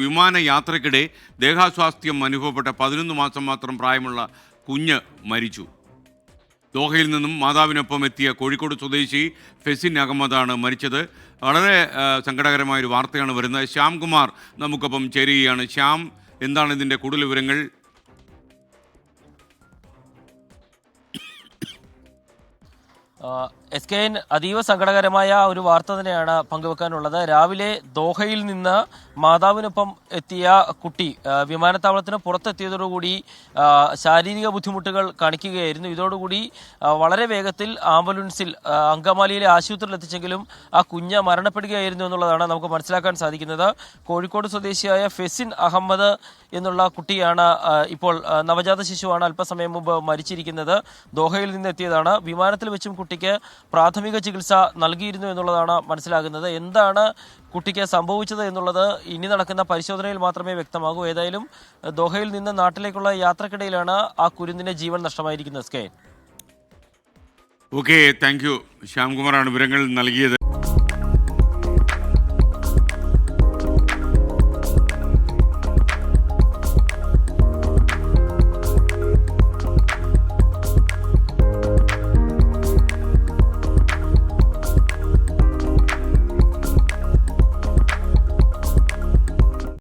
വിമാനയാത്രയ്ക്കിടെ ദേഹാസ്വാസ്ഥ്യം അനുഭവപ്പെട്ട 11 മാസം മാത്രം പ്രായമുള്ള കുഞ്ഞ് മരിച്ചു. ദോഹയിൽ നിന്നും മാതാവിനൊപ്പം എത്തിയ കോഴിക്കോട് സ്വദേശി ഫെസിൻ അഹമ്മദാണ് മരിച്ചത്. വളരെ സങ്കടകരമായൊരു വാർത്തയാണ് വരുന്നത്. ശ്യാംകുമാർ നമുക്കൊപ്പം ചേരുകയാണ്. ശ്യാം, എന്താണ് ഇതിൻ്റെ കൂടുതൽ വിവരങ്ങൾ? SKN അതീവ സങ്കടകരമായ ഒരു വാർത്ത തന്നെയാണ് പങ്കുവെക്കാനുള്ളത്. രാവിലെ ദോഹയിൽ നിന്ന് മാതാവിനൊപ്പം എത്തിയ കുട്ടി വിമാനത്താവളത്തിന് പുറത്തെത്തിയതോടുകൂടി ശാരീരിക ബുദ്ധിമുട്ടുകൾ കാണിക്കുകയായിരുന്നു. ഇതോടുകൂടി വളരെ വേഗത്തിൽ ആംബുലൻസിൽ അങ്കമാലിയിലെ ആശുപത്രിയിൽ എത്തിച്ചെങ്കിലും ആ കുഞ്ഞ് മരണപ്പെടുകയായിരുന്നു എന്നുള്ളതാണ് നമുക്ക് മനസ്സിലാക്കാൻ സാധിക്കുന്നത്. കോഴിക്കോട് സ്വദേശിയായ ഫെസിൻ അഹമ്മദ് എന്നുള്ള കുട്ടിയാണ് ഇപ്പോൾ നവജാത ശിശുവാണ് അല്പസമയം മുമ്പ് മരിച്ചിരിക്കുന്നത്. ദോഹയിൽ നിന്ന് എത്തിയതാണ്. വിമാനത്തിൽ വെച്ചും കുട്ടിക്ക് പ്രാഥമിക ചികിത്സ നൽകിയിരുന്നു എന്നുള്ളതാണ് മനസ്സിലാകുന്നത്. എന്താണ് കുട്ടിക്ക് സംഭവിച്ചത് എന്നുള്ളത് ഇനി നടക്കുന്ന പരിശോധനയിൽ മാത്രമേ വ്യക്തമാകൂ. ഏതായാലും ദോഹയിൽ നിന്ന് നാട്ടിലേക്കുള്ള യാത്രക്കിടയിലാണ് ആ കുരുന്നിന് ജീവൻ നഷ്ടമായിരിക്കുന്നത്. Okay, thank you. ശ്യാംകുമാറാണ് വിവരങ്ങൾ നൽകിയത്.